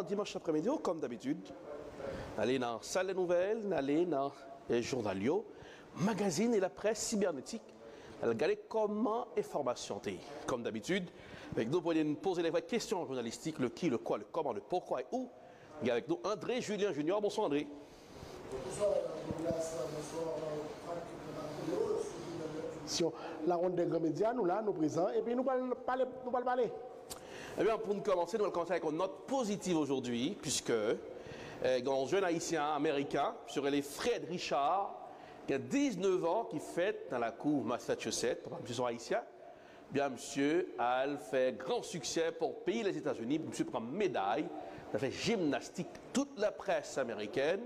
dimanche après-midi, comme d'habitude. Aller dans la salle de nouvelles, aller dans les journaux, magazine et la presse cybernétique. Regardez comment information est. Comme d'habitude, avec nous, vous pouvez nous poser les vraies questions journalistiques, le qui, le quoi, le comment, le pourquoi et où. Il y a avec nous André Julien Junior. Bonsoir André. Bonsoir Sur la ronde des grands médias, nous là, nous présents, et puis nous allons parler. Eh bien, pour nous commencer, nous allons commencer avec une note positive aujourd'hui, puisque un jeune haïtien américain, sur les Fred Richard, qui a 19 ans, qui fête dans la cour Massachusetts, monsieur haïtien, bien monsieur a fait grand succès pour payer les États-Unis, monsieur prend médaille, il a fait gymnastique, toute la presse américaine,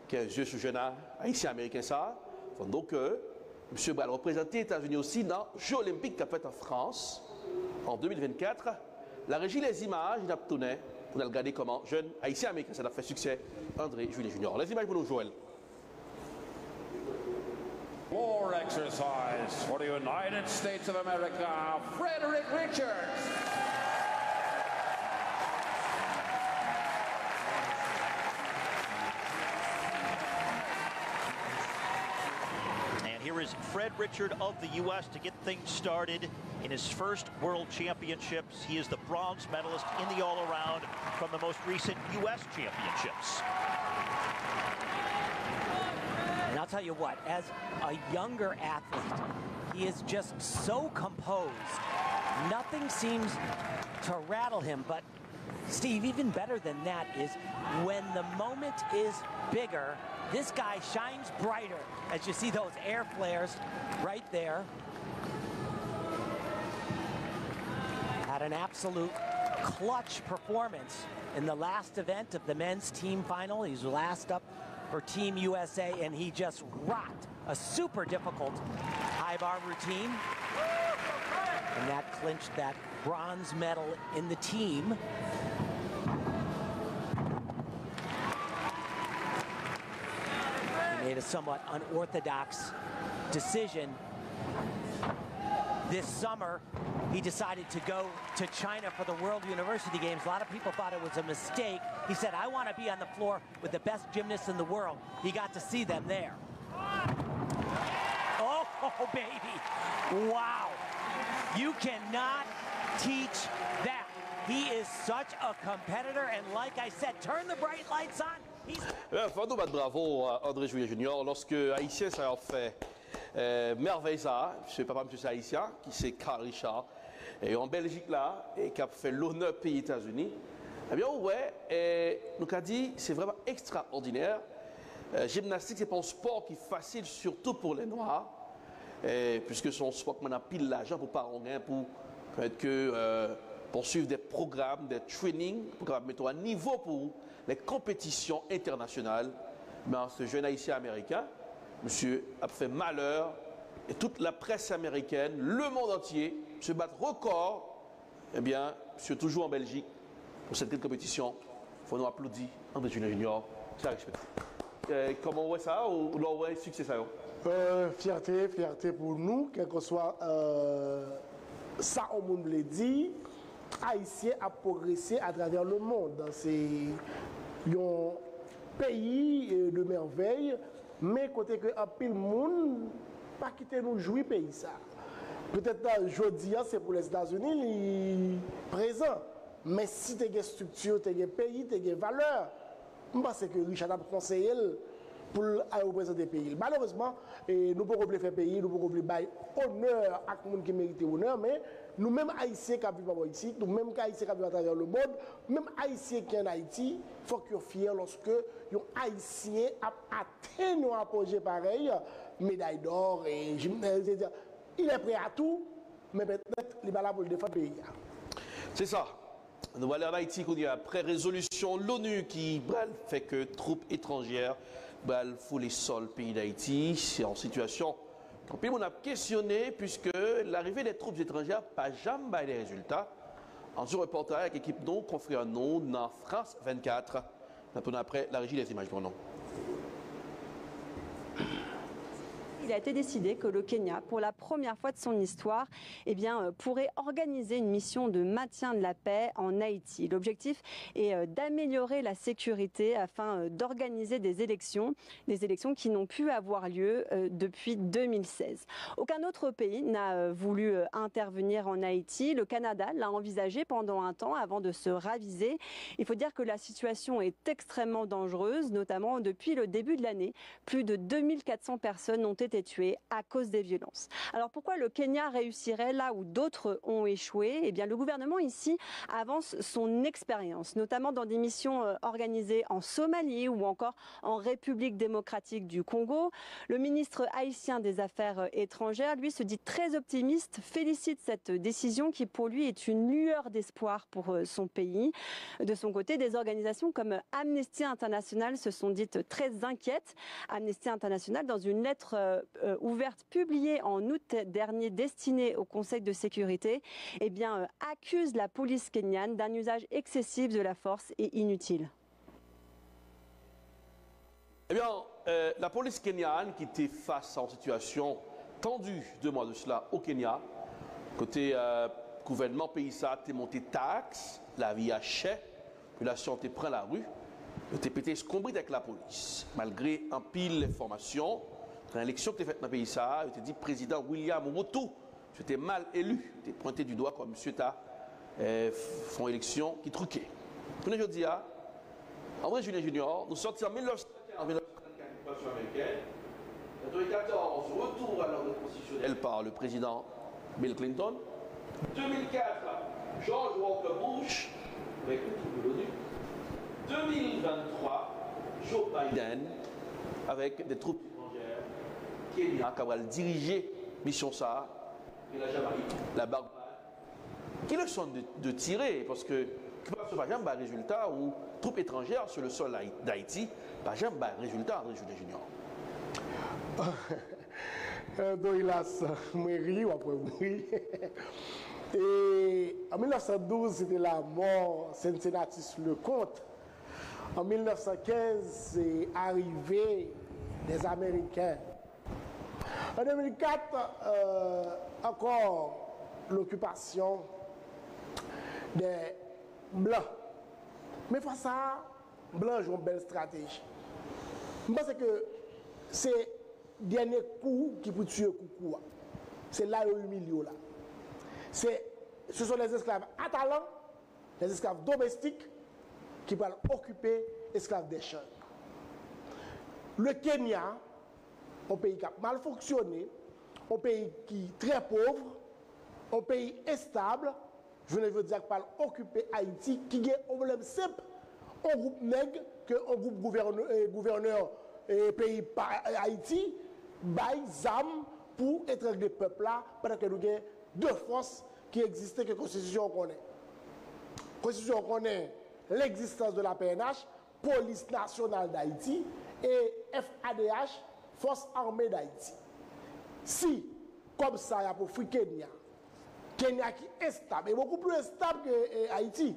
qui est ce jeune haïtien américain ça, donc monsieur va représenter les États-Unis aussi dans les Jeux olympiques qu'a fait en France en 2024. La régie les images, il a tourné pour regarder comment jeune haïtien américain ça a fait succès, André Julien Junior. Les images pour nous, Joël. Floor exercise for the United States of America, Frederick Richards. And here is Fred Richard of the U.S. to get things started in his first World Championships. He is the bronze medalist in the all-around from the most recent U.S. Championships. And I'll tell you what, as a younger athlete, he is just so composed. Nothing seems to rattle him, but Steve, even better than that is when the moment is bigger, this guy shines brighter as you see those air flares right there. Had an absolute clutch performance in the last event of the men's team final. He's last up for Team USA, and he just rocked a super difficult high bar routine. And that clinched that bronze medal in the team. He made a somewhat unorthodox decision. This summer, he decided to go to China for the World University Games. A lot of people thought it was a mistake. He said, I want to be on the floor with the best gymnasts in the world. He got to see them there. Oh, baby. Wow. You cannot teach that. He is such a competitor, and like I said, turn the bright lights on. Fando bat bravo à André Julien Junior lorsque Haïtien ça a fait merveille ça, je papa monsieur haïtien qui c'est Carl Richard et en Belgique là et qui a fait l'honneur pays États-Unis. Eh bien ouais, et nous a dit c'est vraiment extraordinaire. Gymnastique c'est pas un sport qui est facile surtout pour les noirs puisque c'est un sport qu'on a pile l'argent pour parents pour peut-être que poursuivre des programmes, des trainings pour mettre à niveau pour les compétitions internationales. Mais ce jeune haïtien américain, monsieur, a fait malheur et toute la presse américaine, le monde entier, se bat record. Eh bien, monsieur, toujours en Belgique pour cette grande compétition. Il faut nous applaudir André Julien Junior. C'est respect. Comment on voit ça ou on voit succès ça? Fierté pour nous, quel que soit ça, on me l'a dit. Haïtien a progressé à travers le monde. C'est un pays de merveille, mais côté que un pile monde pas quitter nous jouer pays ça. Peut-être aujourd'hui c'est pour les États-Unis présent, mais si tu as une structure, tu as un pays, tu as une valeur, je pense que Richard a conseillé pour représenter le pays. Malheureusement, nous ne pouvons pas faire pays, nous ne pouvons pas faire honneur à les gens qui méritent honneur, mais nous-mêmes Haïtiens qui vivent ici, nous-mêmes Haïtiens qui vivent à travers le monde, même Haïtiens qui sont en Haïti, il faut qu'ils soient fiers lorsque les Haïtiens ont atteint un apogée pareil, médaille d'or, et il est prêt à tout, mais peut-être il va là pour le défendre le pays. C'est ça. Nous voilà en Haïti qu'on y a après résolution l'ONU qui fait que troupes étrangères font les sols pays d'Haïti. C'est en situation puis on a questionné puisque l'arrivée des troupes étrangères n'a jamais des résultats. En ce reportage avec l'équipe non confrère non dans France 24. Après la régie des images pour nous. il a été décidé que le Kenya, pour la première fois de son histoire, eh bien, pourrait organiser une mission de maintien de la paix en Haïti. L'objectif est d'améliorer la sécurité afin d'organiser des élections qui n'ont pu avoir lieu depuis 2016. Aucun autre pays n'a voulu intervenir en Haïti. Le Canada l'a envisagé pendant un temps avant de se raviser. Il faut dire que la situation est extrêmement dangereuse, notamment depuis le début de l'année. Plus de 2400 personnes ont été tuées à cause des violences. Alors pourquoi le Kenya réussirait là où d'autres ont échoué? Eh bien, le gouvernement ici avance son expérience, notamment dans des missions organisées en Somalie ou encore en République démocratique du Congo. Le ministre haïtien des Affaires étrangères, lui, se dit très optimiste, félicite cette décision qui pour lui est une lueur d'espoir pour son pays. De son côté, des organisations comme Amnesty International se sont dites très inquiètes. Amnesty International, dans une lettre ouverte publiée en août dernier destinée au Conseil de sécurité, eh bien, accuse la police kenyane d'un usage excessif de la force et inutile. Eh bien, la police kenyane qui était face à une situation tendue 2 mois de cela au Kenya, côté gouvernement pays ça a monté taxes, la vie a cher, la santé prend la rue, était pété escombrit avec la police. Malgré un pile d'informations, dans l'élection qui était faite dans le pays ça, il était dit président William Ruto, j'étais mal élu, il était pointé du doigt comme monsieur ta font élection qui truquait. Je dis à André Julien Junior, nous sortis en 1934 américaine. En 2014, retour à l'ordre constitutionnel par le président Bill Clinton. 2004, George Walker Bush, avec le titre de l'ONU. 2023, Joe Biden, avec des troupes étrangères, Kenya, qui va diriger mission ça, et la Jamaïque, la Barbade. Qui le sont de tirer, parce que ce n'est pas un résultat où troupes étrangères sur le sol d'Haïti, pas jamais un résultat, André Julien Junior. Doilas, Mouiri, ou après Mouiri. Et en 1912, c'était la mort Cincinnatus Lecomte. En 1915, c'est arrivé des Américains. En 2004, encore l'occupation des Blancs. Mais face à ça, Blancs ont une belle stratégie. Je pense que c'est le dernier coup qui peut tuer le coucou. C'est là où il y a. Ce sont les esclaves atalants, les esclaves domestiques qui peuvent occuper les esclaves des champs. Le Kenya, un pays qui a mal fonctionné, un pays qui est très pauvre, un pays instable, je ne veux dire pas occuper Haïti, qui a un problème simple, un groupe nègre, un groupe gouverneur et pays Haïti, bail ZAM pour étrangler des peuples là, pendant que nous avons 2 forces qui existent que la Constitution connaît. La Constitution connaît l'existence de la PNH, Police nationale d'Haïti, et FADH, Force armée d'Haïti. Si, comme ça, il y a pour Kenya, Kenya qui est stable, et beaucoup plus stable que Haïti.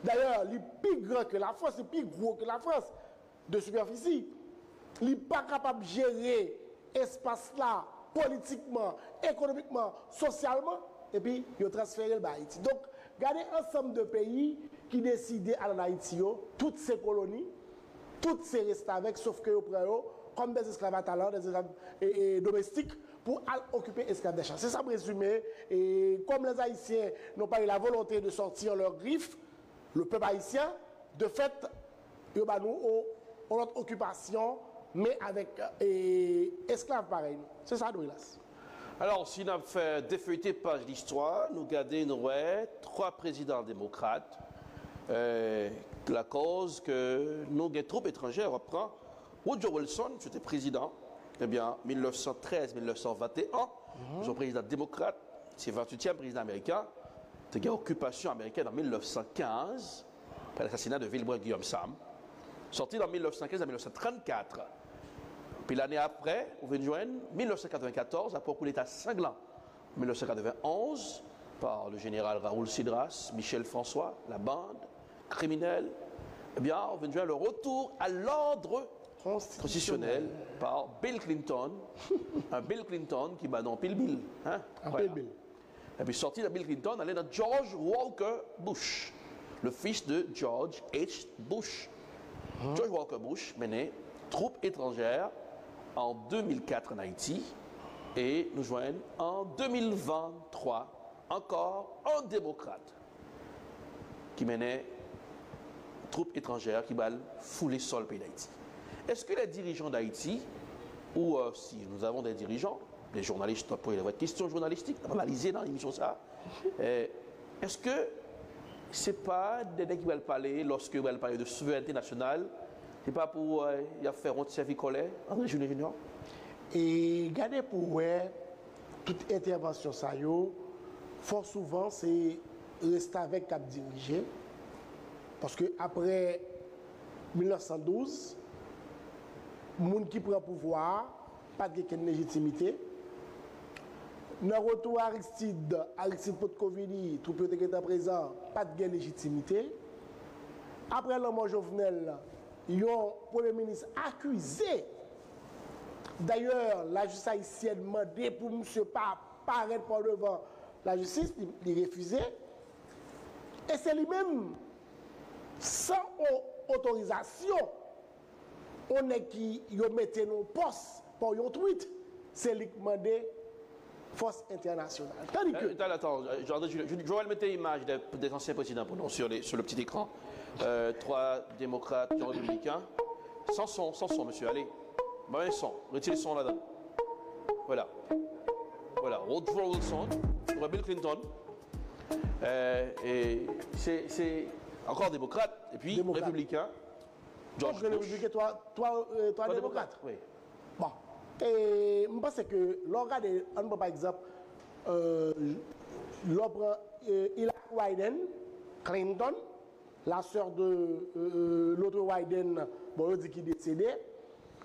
D'ailleurs, il est plus grand que la France, il est plus gros que la France de superficie. Il n'est pas capable de gérer l'espace là, politiquement, économiquement, socialement, et puis il a transféré le Haïti. Donc, regardez un ensemble de pays qui décident à Haïti, toutes ces colonies, toutes ces restent avec, sauf que comme des esclaves atalants, des esclaves domestiques, pour occuper les esclaves des champs. C'est ça le résumé. Et comme les Haïtiens n'ont pas eu la volonté de sortir leurs griffes, le peuple haïtien, de fait, nous avons notre occupation, mais avec esclaves pareils. C'est ça, Douilas. Alors, si nous avons fait défeuilleter page d'histoire, nous gardons 3 présidents démocrates. La cause que nous avons des troupes étrangères reprend. Woodrow Wilson, c'était président, eh bien, 1913-1921, son président démocrate, c'est le 28e président américain. Il y a eu occupation américaine en 1915, après l'assassinat de Wilbur Guillaume Sam, sorti en 1915 à 1934. Puis l'année après, on vient de joindre 1994, après un coup d'État cinglant, 1991, par le général Raoul Cedras, Michel François, la bande criminelle. Eh bien, on vient de joindre le retour à l'ordre constitutionnelle par Bill Clinton, un Bill Clinton qui bat dans Pile Bill. Hein? Voilà. Et puis sorti de Bill Clinton, allait dans George Walker Bush, le fils de George H. Bush. George Walker Bush menait troupes étrangères en 2004 en Haïti et nous joignent en 2023 encore un démocrate qui menait troupes étrangères qui ballent fouler sur le pays d'Haïti. Est-ce que les dirigeants d'Haïti, ou si nous avons des dirigeants, des journalistes, pour votre question journalistique, on va analyser dans l'émission ça, est-ce que ce n'est pas des gens qui veulent parler, lorsque vous allez parler de souveraineté nationale, ce n'est pas pour faire un service collègue, André Julien Junior? Et regardez pour toute intervention, ça fort souvent, c'est rester avec Cap dirigé. Parce que après 1912, le monde qui prend le pouvoir, pas de légitimité. Dans le retour à Aristide Potkovini, tout peut être présent, pas de légitimité. Après la mort Jovenel, il y a un Premier ministre accusé. D'ailleurs, la justice haïtienne demandé pour M. pas paraître par devant la justice, il refusait. Et c'est lui-même, sans autorisation, on est qui mettait nos postes pour un tweet, c'est lui qui demandait force internationale. Attends, je vais mettre l'image des anciens présidents pour nous sur le petit écran. 3 démocrates, 2 républicains. Sans son, monsieur, allez. Un son, retirez le son là-dedans. Voilà. Voilà, Woodrow Wilson, Bill Clinton. Et c'est encore démocrate, et puis républicain. George Bush. Toi, démocrate. Oui. Bon. Et je pense que l'organe, par exemple, l'opre Hillary Clinton, la sœur de l'autre Biden, bon, dit qui est décédé,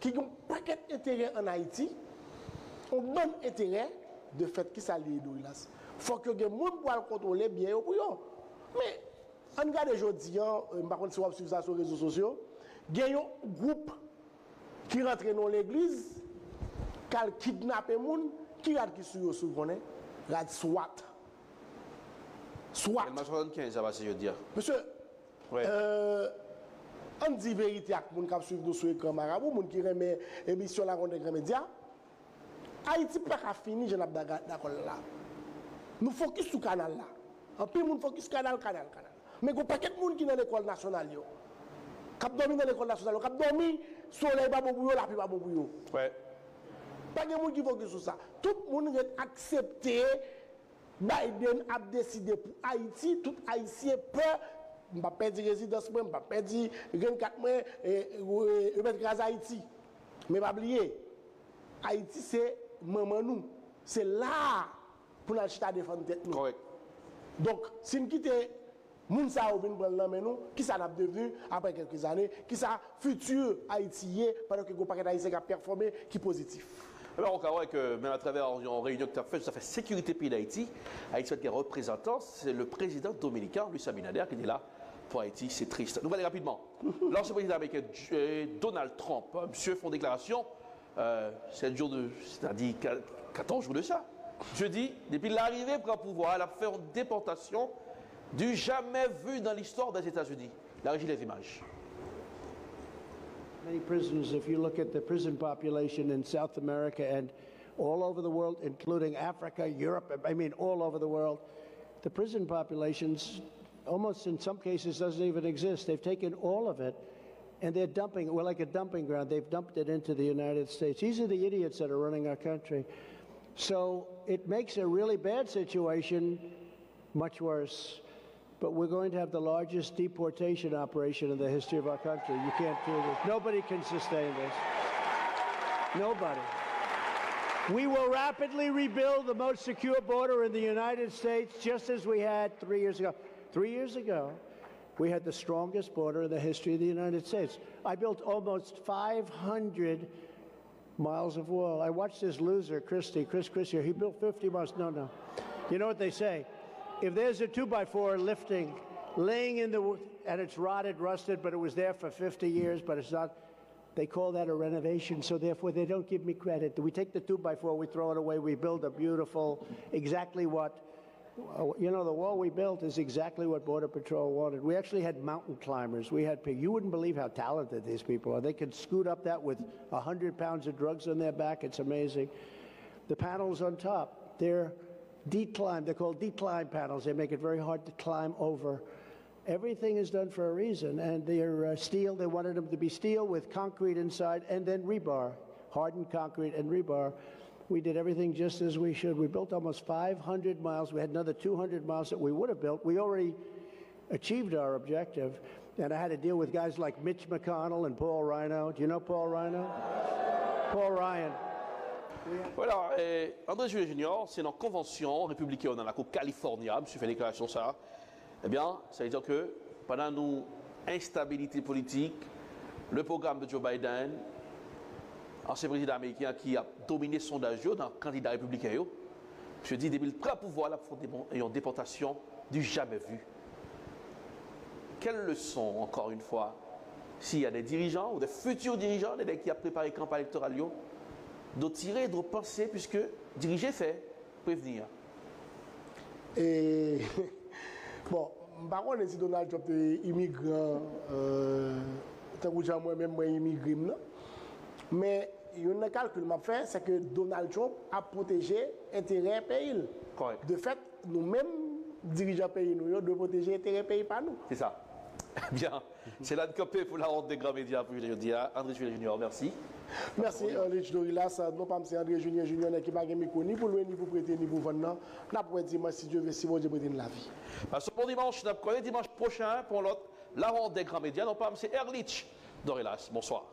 qui ont un paquet d'intérêt en Haïti, on donne intérêt de fait qui s'allie de là. Il faut que les gens puissent contrôler bien pour eux. Mais, on regarde aujourd'hui, par contre, si vous suivez ça sur les réseaux sociaux, il y a un groupe qui rentre dans l'église, qui kidnappe les gens, qui rentre sur le souveraineté, la SWAT. SWAT. Le 75, ça va, si je veux dire. Monsieur, ouais. On dit vérité à les gens qui suivent sur l'écran marabout, les gens qui remettent l'émission là, on est médias. Haïti n'est pas fini, je n'ai pas d'accord là. Nous focus sur le canal là. En plus, nous focus sur le canal. Mais il y a pas de gens qui sont dans l'école nationale. Qui dormi dans l'école nationale, qui dormi sur les babou, la pluie babou. Ouais. Pas de gens qui focus sur ça. Tout le monde a accepté. Biden a décidé pour Haïti, tout Haïtien peut. Je ne vais pas perdre résidence, je ne vais pas perdre 24 mois et mettre grâce à Haïti. Mais pas oublier, Haïti c'est maman nous. C'est là pour la chita défendre tête nous. Correct. Donc, si nous quittons Mounsa ou bien nous, qui ça a devenu après quelques années, qui ça futur haïtien pendant que le paquet haïtien a performé, qui est positif. Alors, on voit que même à travers une réunion que tu as fait, ça fait sécurité pays d'Haïti. Haïti qui est représentant, c'est le président dominicain, Luis Abinader, qui est là pour Haïti. C'est triste. Nous allons aller rapidement. L'ancien président américain Donald Trump, monsieur font déclaration, c'est-à-dire 14 jours de ça. Jeudi, depuis l'arrivée pour le pouvoir, elle a fait une déportation du jamais vu dans l'histoire des États-Unis. La régie des images. Many prisoners, if you look at the prison population in South America and all over the world, including Africa, Europe, I mean all over the world, the prison populations almost in some cases doesn't even exist. They've taken all of it and they're dumping it. We're like a dumping ground. They've dumped it into the United States. These are the idiots that are running our country. So it makes a really bad situation much worse. But we're going to have the largest deportation operation in the history of our country. You can't do this. Nobody can sustain this. Nobody. We will rapidly rebuild the most secure border in the United States, just as we had 3 years ago. 3 years ago, we had the strongest border in the history of the United States. I built almost 500 miles of wall. I watched this loser, Chris here. He built 50 miles. No. You know what they say? If there's a 2x4 laying in the wood, and it's rotted, rusted, but it was there for 50 years, but it's not, They call that a renovation, so therefore they don't give me credit. We take the 2x4, we throw it away, we build a beautiful, exactly what, you know, the wall we built is exactly what Border Patrol wanted. We actually had mountain climbers. We had people. You wouldn't believe how talented these people are. They could scoot up that with 100 pounds of drugs on their back. It's amazing. The panels on top, they're decline. They're called decline panels. They make it very hard to climb over. Everything is done for a reason, and they're steel. They wanted them to be steel with concrete inside and then rebar, hardened concrete and rebar. We did everything just as we should. We built almost 500 miles. We had another 200 miles that we would have built. We already achieved our objective, and I had to deal with guys like Mitch McConnell and Paul Rhino. Do you know Paul Rhino? Paul Ryan. Voilà, André Juillet Junior, c'est dans la convention républicaine dans la California, M. fait déclaration ça. Eh bien, ça veut dire que pendant nos instabilité politique, le programme de Joe Biden, ancien président américain qui a dominé le sondage dans le candidat républicain, je dis, depuis le prend pouvoir, la une déportation du jamais vu. Quelle leçon, encore une fois, s'il y a des dirigeants ou des futurs dirigeants, des qui ont préparé la campagne électorale, de tirer, de penser, puisque diriger fait prévenir. Et bon, par contre, si Donald Trump est immigrant, tant que moi-même, moi immigré, mais il y a un calcul que fait, c'est que Donald Trump a protégé l'intérêt pays. Correct. De fait, nous-mêmes, dirigeants pays, nous devons protéger l'intérêt pays par nous. C'est ça. Bien, c'est là de copé pour la honte des grands médias, pour je dis André Juillet Junior, merci. Merci, Rich Dorilas. Non pas M. André Juillet Junior qui n'a pas micro ni pour louer, ni pour prêter, ni pour vendre. N'a pas dit, moi, si Dieu veut, si bon Dieu prête la vie. Ce bon dimanche, dimanche prochain, pour l'autre, la honte des grands médias, non pas M. Erlich Dorilas. Bonsoir.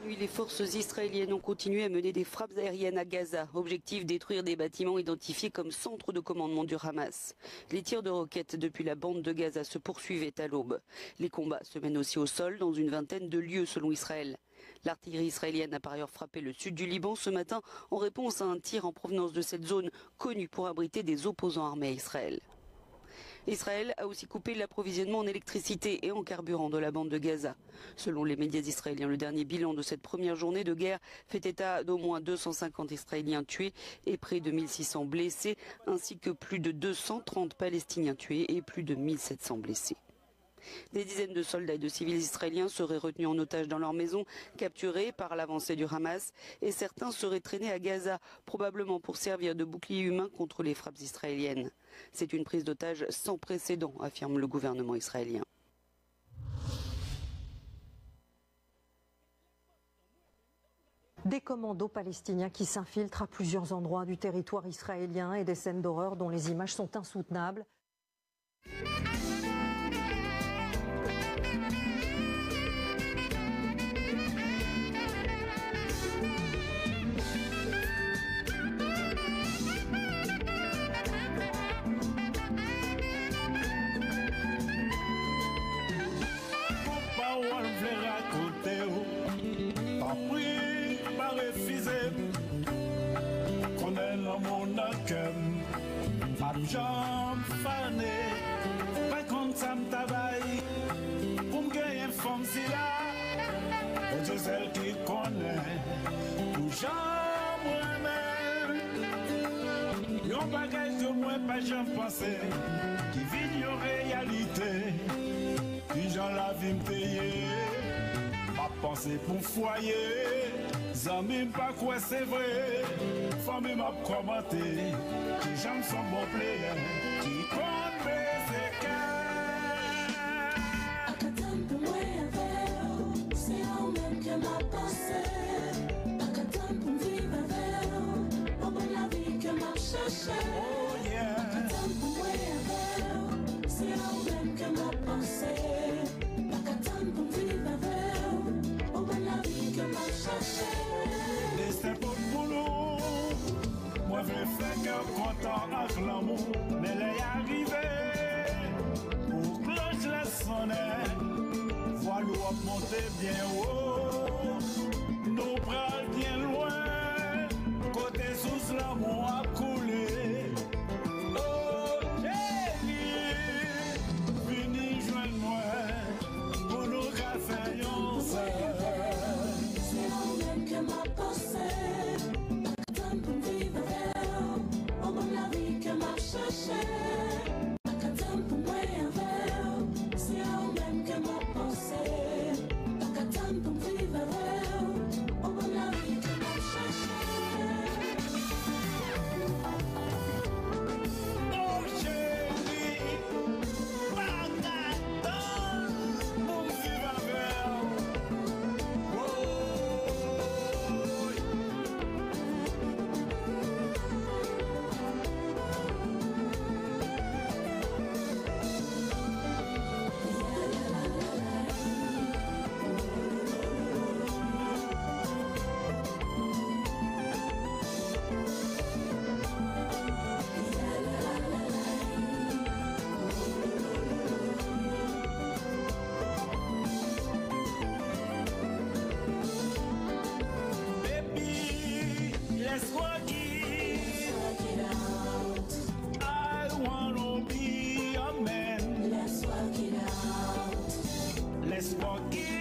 Les forces israéliennes ont continué à mener des frappes aériennes à Gaza. Objectif, détruire des bâtiments identifiés comme centre de commandement du Hamas. Les tirs de roquettes depuis la bande de Gaza se poursuivaient à l'aube. Les combats se mènent aussi au sol dans une vingtaine de lieux selon Israël. L'artillerie israélienne a par ailleurs frappé le sud du Liban ce matin en réponse à un tir en provenance de cette zone connue pour abriter des opposants armés à Israël. Israël a aussi coupé l'approvisionnement en électricité et en carburant de la bande de Gaza. Selon les médias israéliens, le dernier bilan de cette première journée de guerre fait état d'au moins 250 Israéliens tués et près de 1600 blessés, ainsi que plus de 230 Palestiniens tués et plus de 1700 blessés. Des dizaines de soldats et de civils israéliens seraient retenus en otage dans leur maison, capturés par l'avancée du Hamas, et certains seraient traînés à Gaza, probablement pour servir de bouclier humain contre les frappes israéliennes. C'est une prise d'otage sans précédent, affirme le gouvernement israélien. Des commandos palestiniens qui s'infiltrent à plusieurs endroits du territoire israélien et des scènes d'horreur dont les images sont insoutenables. J'en fané, pas contre ça m'tabaye, pour me gagner une femme si là, et je celle qui connaît, pour j'en moi-même, yon bagage de moi pas j'en pensé, qui vit en réalité, puis j'en la vie m'payer, pas penser pour foyer, zami pas quoi c'est vrai, famille m'a commenté. Qui j'aime son bon player, qui compte baiser cœur. À Catam pour moi avec, c'est en même que ma pensée. À Catam pour vivre avec, au bon la vie que m'a cherché. Oh yeah. À Catam pour moi avec, c'est en même que ma pensée. À Catam pour vivre avec, au bon la vie que m'a cherché. Laissez pour le boulot. Moi je fais cœur content avec l'amour, mais l'est arrivé pour cloche la sonner, voilà l'eau monter bien haut, nous prenons bien loin, côté sous l'amour a coulé. Oh Jenny, vini joindre moi, pour nous faire espoir qui